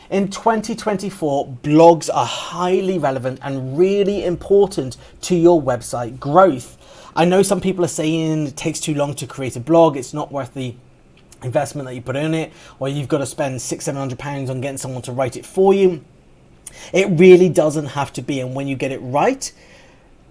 In 2024, blogs are highly relevant and really important to your website growth. I know some people are saying it takes too long to create a blog, it's not worth the investment that you put in it, or you've got to spend £600-700 on getting someone to write it for you. It really doesn't have to be, and when you get it right,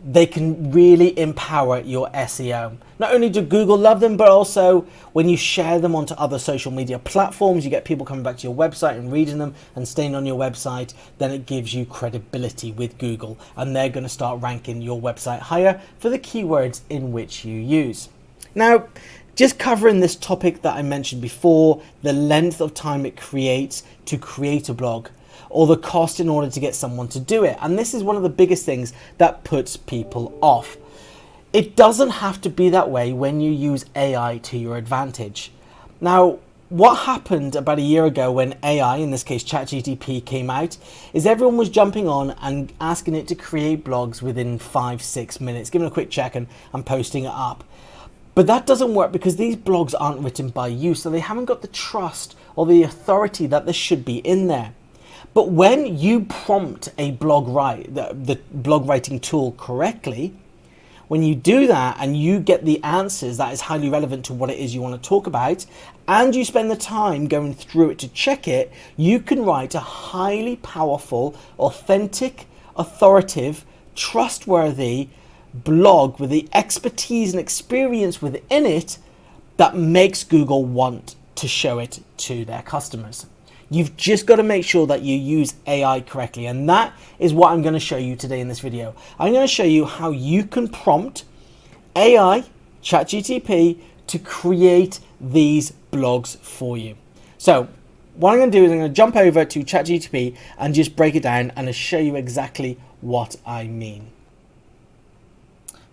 they can really empower your SEO. Not only do Google love them, but also when you share them onto other social media platforms, you get people coming back to your website and reading them and staying on your website, then it gives you credibility with Google, and they're going to start ranking your website higher for the keywords in which you use. Now, just covering this topic that I mentioned before, the length of time it creates to create a blog, or the cost in order to get someone to do it. And this is one of the biggest things that puts people off. It doesn't have to be that way when you use AI to your advantage. Now, what happened about a year ago when AI, in this case Chat GPT, came out, is everyone was jumping on and asking it to create blogs within 5-6 minutes, giving a quick check and posting it up. But that doesn't work because these blogs aren't written by you, so they haven't got the trust or the authority that there should be in there. But when you prompt a blog the blog writing tool correctly, when you do that and you get the answers that is highly relevant to what it is you want to talk about, and you spend the time going through it to check it, you can write a highly powerful, authentic, authoritative, trustworthy blog with the expertise and experience within it that makes Google want to show it to their customers. You've just got to make sure that you use AI correctly, and that is what I'm going to show you today in this video. I'm going to show you how you can prompt AI, Chat GPT, to create these blogs for you. So what I'm going to do is I'm going to jump over to Chat GPT and just break it down and show you exactly what I mean.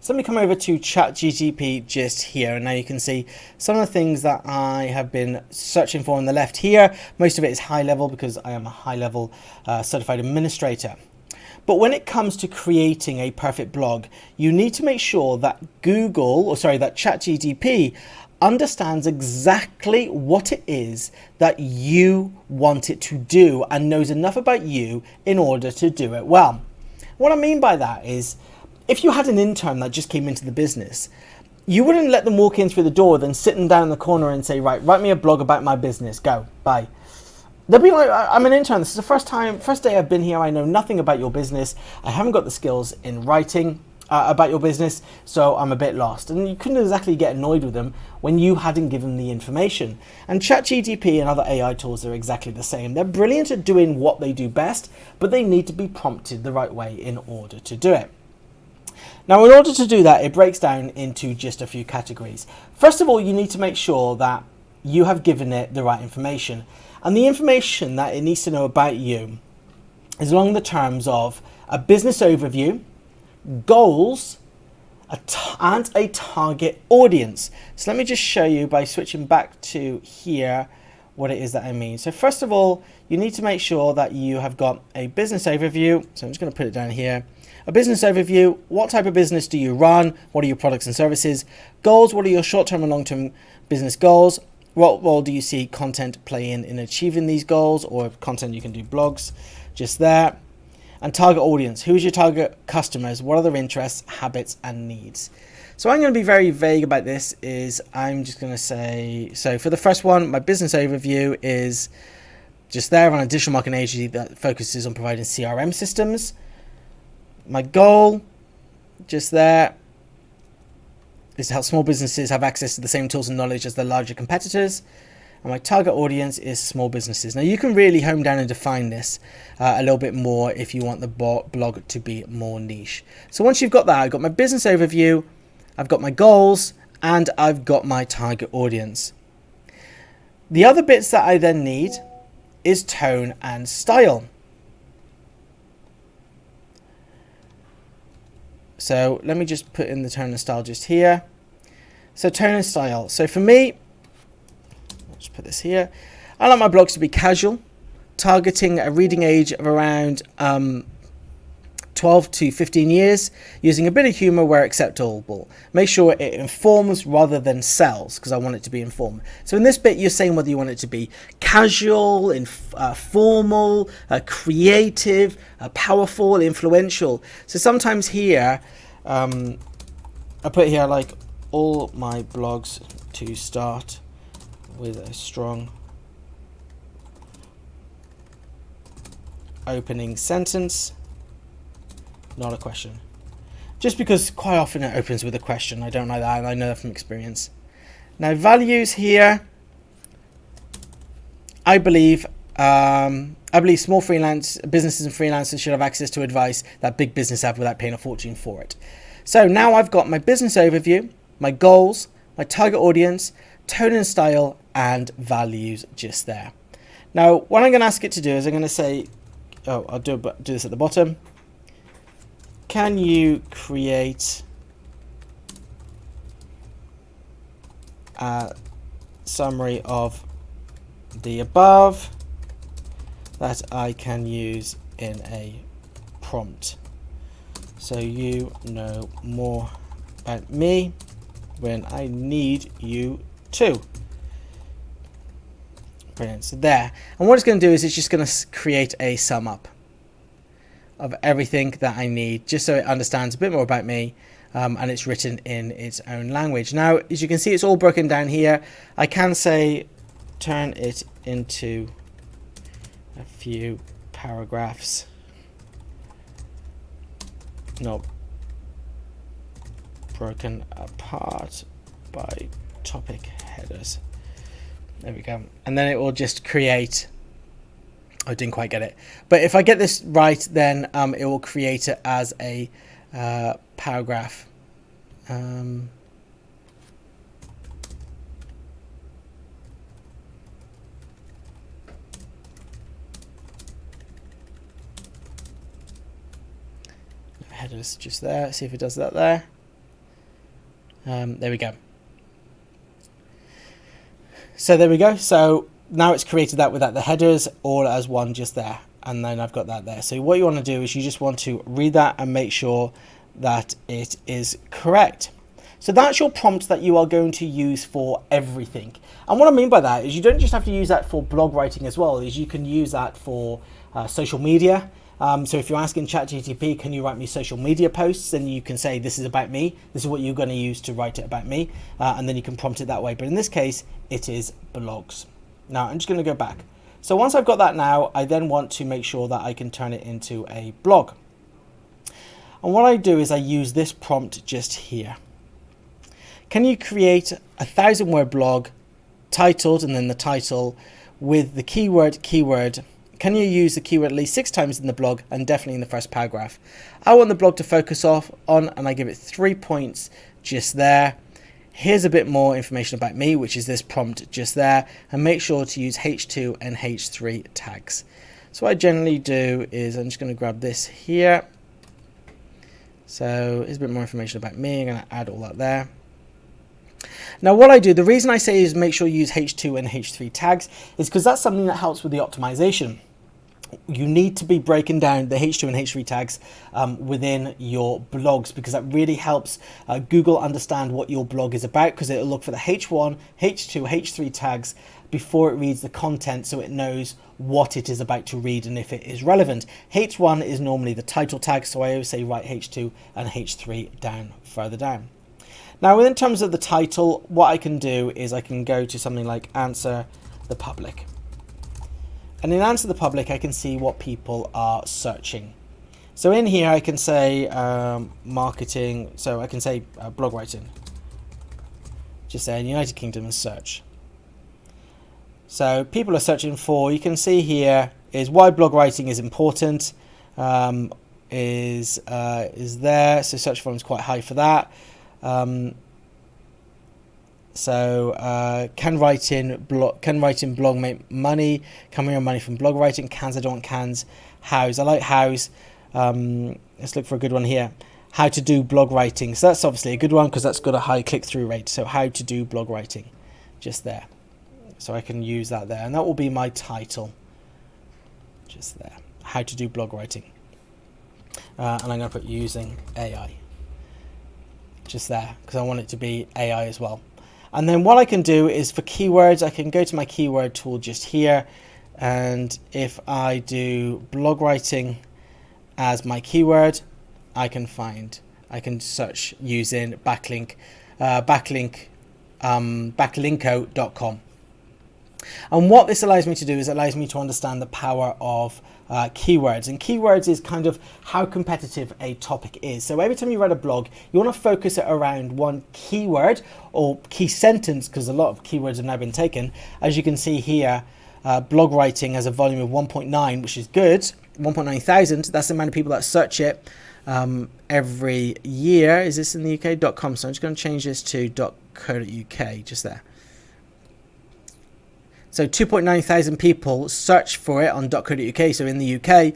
So let me come over to Chat GPT just here, and now you can see some of the things that I have been searching for on the left here. Most of it is high level because I am a high level certified administrator. But when it comes to creating a perfect blog, you need to make sure that that Chat GPT understands exactly what it is that you want it to do and knows enough about you in order to do it well. What I mean by that is, if you had an intern that just came into the business, you wouldn't let them walk in through the door, then sit them down in the corner and say, right, write me a blog about my business, go, bye. They'll be like, I'm an intern, this is the first day I've been here, I know nothing about your business, I haven't got the skills in writing about your business, so I'm a bit lost. And you couldn't exactly get annoyed with them when you hadn't given the information. And ChatGPT and other AI tools are exactly the same. They're brilliant at doing what they do best, but they need to be prompted the right way in order to do it. Now, in order to do that, it breaks down into just a few categories. First of all, you need to make sure that you have given it the right information. And the information that it needs to know about you is along the terms of a business overview, goals, and a target audience. So let me just show you by switching back to here what it is that I mean. So first of all, you need to make sure that you have got a business overview. So I'm just going to put it down here. A business overview, what type of business do you run? What are your products and services? Goals, what are your short-term and long-term business goals? What role do you see content playing in achieving these goals? Or content, you can do blogs, just there. And target audience, who is your target customers? What are their interests, habits, and needs? So I'm going to be very vague about this. I'm just going to say, so for the first one, my business overview is just there on a digital marketing agency that focuses on providing CRM systems. My goal, just there, is to help small businesses have access to the same tools and knowledge as their larger competitors. And my target audience is small businesses. Now you can really hone down and define this a little bit more if you want the blog to be more niche. So once you've got that, I've got my business overview, I've got my goals, and I've got my target audience. The other bits that I then need is tone and style. So let me just put in the tone and style just here. So tone and style. So for me, let's put this here. I like my blogs to be casual, targeting a reading age of around 12 to 15 years, using a bit of humor where acceptable. Make sure it informs rather than sells, because I want it to be informed. So in this bit, you're saying whether you want it to be casual, formal, creative, powerful, influential. So sometimes here, I put here like all my blogs to start with a strong opening sentence, not a question. Just because quite often it opens with a question. I don't like that. I know that from experience. Now values here, I believe small freelance businesses and freelancers should have access to advice that big business have without paying a fortune for it. So now I've got my business overview, my goals, my target audience, tone and style, and values just there. Now, what I'm going to ask it to do is I'm going to say, I'll do this at the bottom. Can you create a summary of the above that I can use in a prompt, so you know more about me when I need you to. Brilliant. So there. And what it's going to do is it's just going to create a sum up of everything that I need, just so it understands a bit more about me, and it's written in its own language. Now, as you can see, it's all broken down here. I can say turn it into a few paragraphs, not broken apart by topic headers. There we go. And then it will just create, I didn't quite get it, but if I get this right, then it will create it as a paragraph. Headers just there. See if it does that there. There we go. So there we go. So now it's created that without the headers, all as one just there. And then I've got that there. So what you want to do is you just want to read that and make sure that it is correct. So that's your prompt that you are going to use for everything. And what I mean by that is you don't just have to use that for blog writing as well, is you can use that for social media. So if you're asking Chat GPT, can you write me social media posts? Then you can say, this is about me. This is what you're going to use to write it about me. And then you can prompt it that way. But in this case, it is blogs. Now I'm just going to go back. So once I've got that now, I then want to make sure that I can turn it into a blog. And what I do is I use this prompt just here. Can you create a 1,000-word blog titled, and then the title with the keyword. Can you use the keyword at least 6 times in the blog and definitely in the first paragraph? I want the blog to focus on, and I give it 3 points just there. Here's a bit more information about me, which is this prompt just there, and make sure to use H2 and H3 tags. So what I generally do is I'm just going to grab this here. So here's a bit more information about me. I'm going to add all that there. Now what I do, the reason I say is make sure you use H2 and H3 tags is because that's something that helps with the optimization. You need to be breaking down the H2 and H3 tags within your blogs, because that really helps Google understand what your blog is about, because it'll look for the H1, H2, H3 tags before it reads the content, so it knows what it is about to read and if it is relevant. H1 is normally the title tag, so I always say write H2 and H3 down further down. Now in terms of the title, what I can do is I can go to something like answer the public. And in answer the public, I can see what people are searching. So in here, I can say marketing. So I can say blog writing. Just say United Kingdom and search. So people are searching for, you can see here, is why blog writing is important. Is there. So search volume is quite high for that. Can writing blog make money? Can we earn money from blog writing? Cans, I don't want cans. Hows, I like hows. Let's look for a good one here. How to do blog writing. So that's obviously a good one because that's got a high click-through rate. So how to do blog writing, just there. So I can use that there, and that will be my title. Just there. How to do blog writing. and I'm going to put using AI just there because I want it to be AI as well. And then what I can do is for keywords, I can go to my keyword tool just here, and if I do blog writing as my keyword, I can search using Banklinko.com. And what this allows me to do is it allows me to understand the power of keywords. And keywords is kind of how competitive a topic is. So every time you write a blog, you want to focus it around one keyword or key sentence, because a lot of keywords have now been taken. As you can see here, blog writing has a volume of 1.9, which is good. 1.9 thousand. That's the amount of people that search it every year. Is this in the UK.com? So I'm just going to change this to .co.uk just there. So 2.9 thousand people search for it on .co.uk, so in the UK,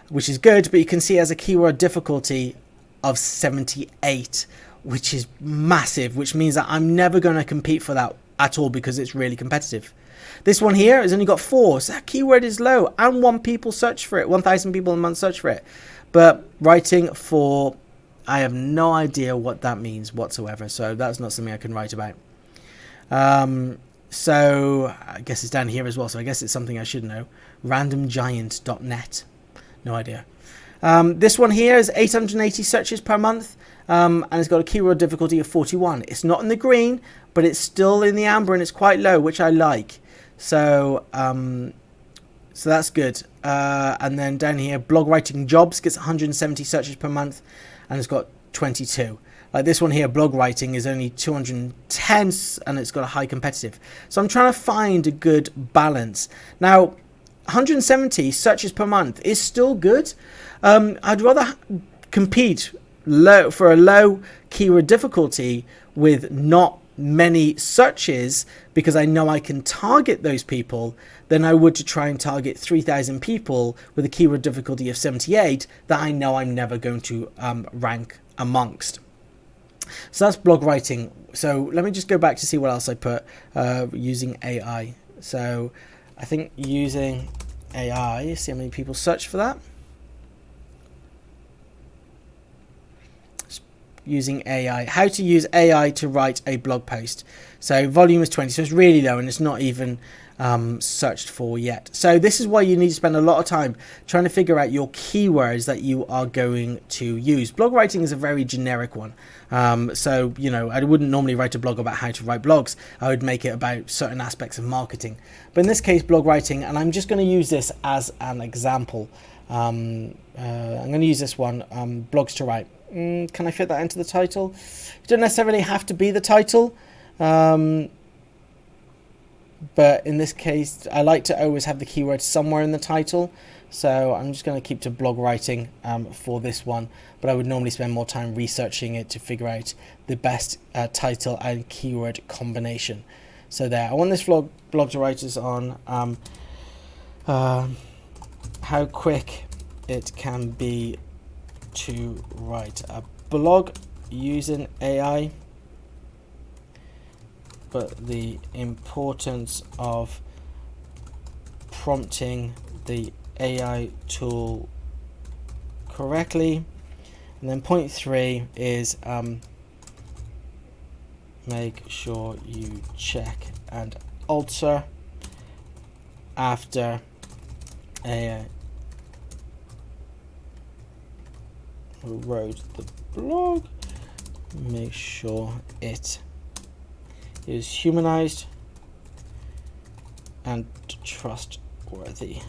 which is good, but you can see it has a keyword difficulty of 78, which is massive, which means that I'm never going to compete for that at all because it's really competitive. This one here has only got 4, so that keyword is low, and 1,000 people a month search for it. But writing for, I have no idea what that means whatsoever, so that's not something I can write about. So I guess it's down here as well, so I guess it's something I should know. Randomgiant.net, no idea. This one here is 880 searches per month, and it's got a keyword difficulty of 41. It's not in the green, but it's still in the amber, and it's quite low, which I like. So so that's good. And then down here, blog writing jobs gets 170 searches per month, and it's got 22. Like this one here, blog writing, is only 210, and it's got a high competitive. So I'm trying to find a good balance. Now, 170 searches per month is still good. I'd rather compete for a low keyword difficulty with not many searches, because I know I can target those people, than I would to try and target 3,000 people with a keyword difficulty of 78 that I know I'm never going to rank amongst. So that's blog writing. So let me just go back to see what else I put using AI. So I think using AI, see how many people search for that. Using AI, how to use AI to write a blog post. So volume is 20, so it's really low, and it's not even searched for yet. So this is why you need to spend a lot of time trying to figure out your keywords that you are going to use. Blog writing is a very generic one. So, you know, I wouldn't normally write a blog about how to write blogs. I would make it about certain aspects of marketing. But in this case, blog writing, and I'm just going to use this as an example. I'm going to use this one, blogs to write. Can I fit that into the title? You don't necessarily have to be the title. But in this case, I like to always have the keyword somewhere in the title. So I'm just going to keep to blog writing for this one. But I would normally spend more time researching it to figure out the best title and keyword combination. So there, I want this blog to writers on how quick it can be to write a blog using AI, but the importance of prompting the AI tool correctly. And then point 3 is make sure you check and alter after AI wrote the blog. Make sure it is humanized and trustworthy.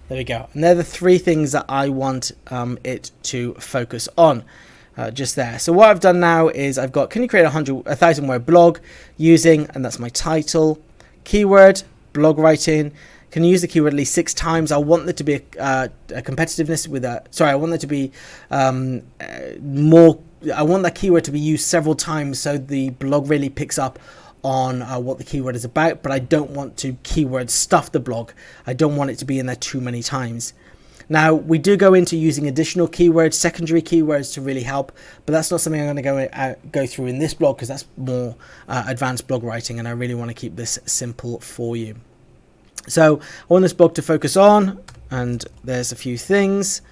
There we go. And they're the 3 things that I want it to focus on just there. So what I've done now is I've got, can you create a 1,000 word blog using, and that's my title, keyword, blog writing. Can you use the keyword at least 6 times? I want there to be a competitiveness with a, sorry, I want there to be more, I want that keyword to be used several times so the blog really picks up on what the keyword is about, but I don't want to keyword stuff the blog. I don't want it to be in there too many times. Now, we do go into using additional keywords, secondary keywords to really help, but that's not something I'm going to go through in this blog because that's more advanced blog writing, and I really want to keep this simple for you. So I want this blog to focus on, and there's a few things.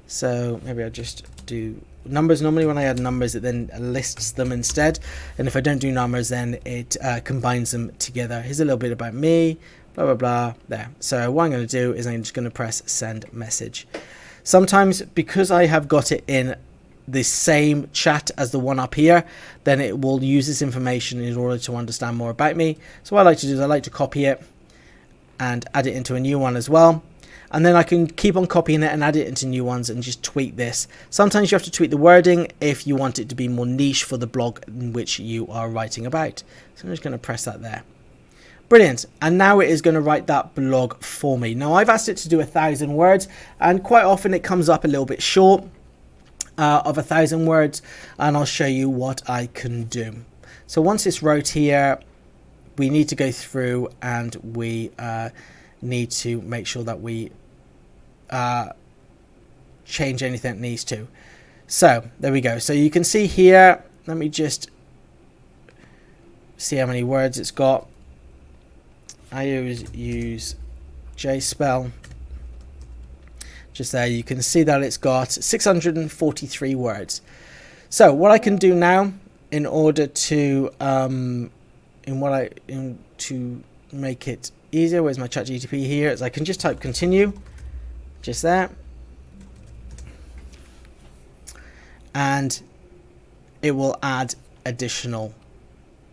So maybe I'll just do numbers. Normally when I add numbers, it then lists them instead. And if I don't do numbers, then it combines them together. Here's a little bit about me, blah, blah, blah, there. So what I'm going to do is I'm just going to press send message. Sometimes because I have got it in the same chat as the one up here, then it will use this information in order to understand more about me. So what I like to do is I like to copy it and add it into a new one as well. And then I can keep on copying it and add it into new ones and just tweak this. Sometimes you have to tweak the wording if you want it to be more niche for the blog in which you are writing about. So I'm just going to press that there. Brilliant. And now it is going to write that blog for me. Now I've asked it to do 1,000 words, and quite often it comes up a little bit short of 1,000 words, and I'll show you what I can do. So once it's wrote here, we need to go through and we need to make sure that we change anything that needs to. So there we go. So you can see here, let me just see how many words it's got. I always use JSpell. Just there, you can see that it's got 643 words. So what I can do now in order to to make it easier, where's my Chat GPT here, is I can just type continue, just there, and it will add additional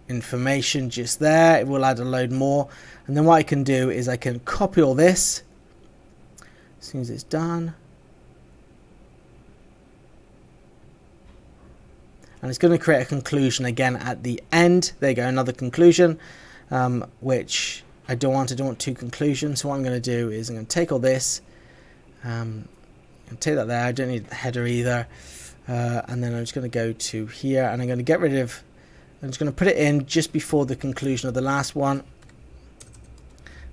information just there. It will add a load more, and then what I can do is I can copy all this as soon as it's done, and it's going to create a conclusion again at the end. There you go, another conclusion, which I don't want two conclusions. So what I'm going to do is I'm going to take all this, and take that there. I don't need the header either, and then I'm just going to go to here, and I'm going to get rid of, I'm just going to put it in just before the conclusion of the last one,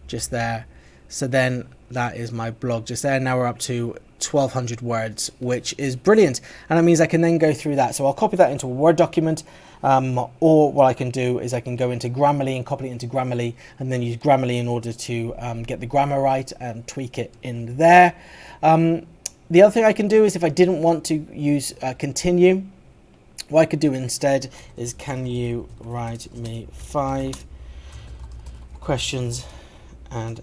just there. So then that is my blog just there. Now we're up to 1,200 words, which is brilliant, and that means I can then go through that. So I'll copy that into a Word document, or what I can do is I can go into Grammarly and copy it into Grammarly, and then use Grammarly in order to get the grammar right and tweak it in there. The other thing I can do is if I didn't want to use continue, what I could do instead is, can you write me 5 questions and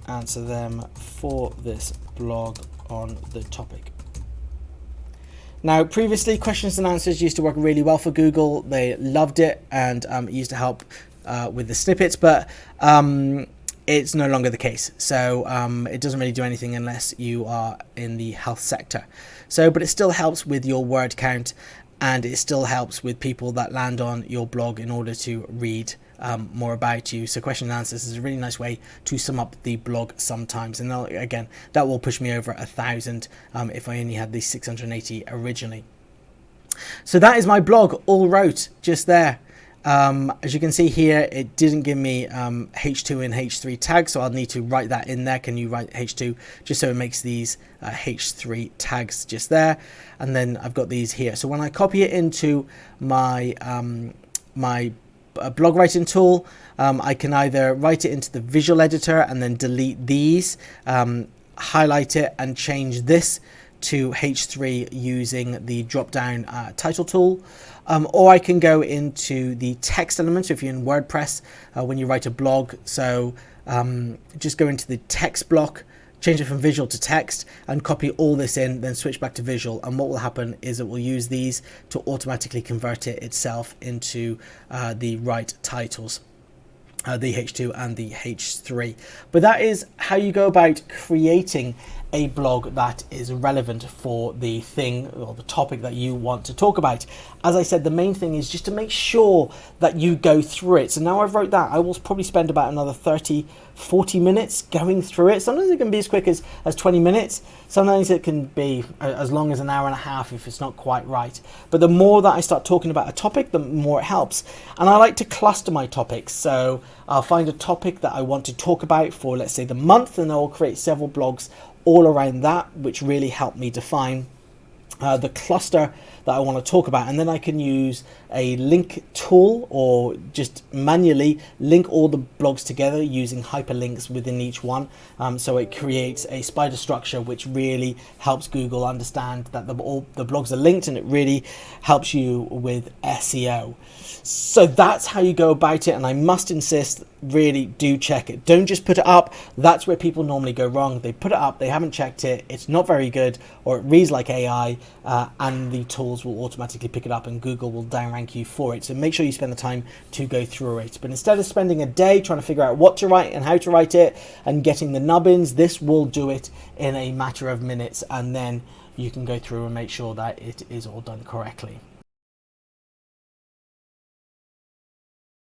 answer them for this blog on the topic. Now, previously, questions and answers used to work really well for Google. They loved it, and it used to help with the snippets, but it's no longer the case. So it doesn't really do anything unless you are in the health sector. So, but it still helps with your word count, and it still helps with people that land on your blog in order to read more about you. So question and answers is a really nice way to sum up the blog sometimes, and again, that will push me over 1,000 if I only had the 680 originally. So that is my blog all wrote just there. As you can see here, it didn't give me H2 and H3 tags, so I'll need to write that in there. Can you write H2, just so it makes these H3 tags just there, and then I've got these here. So when I copy it into my blog writing tool, I can either write it into the visual editor and then delete these, highlight it and change this to H3 using the drop down title tool, or I can go into the text element. So if you're in WordPress, when you write a blog, so just go into the text block, change it from visual to text, and copy all this in, then switch back to visual, and what will happen is it will use these to automatically convert it itself into the right titles, the H2 and the H3. But that is how you go about creating a blog that is relevant for the thing or the topic that you want to talk about. As I said, the main thing is just to make sure that you go through it. So now I've wrote that, I will probably spend about another 30-40 minutes going through it. Sometimes it can be as quick as 20 minutes. Sometimes it can be as long as an hour and a half if it's not quite right. But the more that I start talking about a topic, the more it helps. And I like to cluster my topics. So I'll find a topic that I want to talk about for, let's say, the month, and I will create several blogs all around that, which really help me define the cluster that I want to talk about, and then I can use a link tool or just manually link all the blogs together using hyperlinks within each one. So it creates a spider structure which really helps Google understand that all the blogs are linked, and it really helps you with SEO. So that's how you go about it, and I must insist, really do check it. Don't just put it up. That's where people normally go wrong. They put it up, they haven't checked it, it's not very good, or it reads like AI, and the tools will automatically pick it up and Google will downrank you for it. So make sure you spend the time to go through it. But instead of spending a day trying to figure out what to write and how to write it and getting the nubbins, this will do it in a matter of minutes, and then you can go through and make sure that it is all done correctly.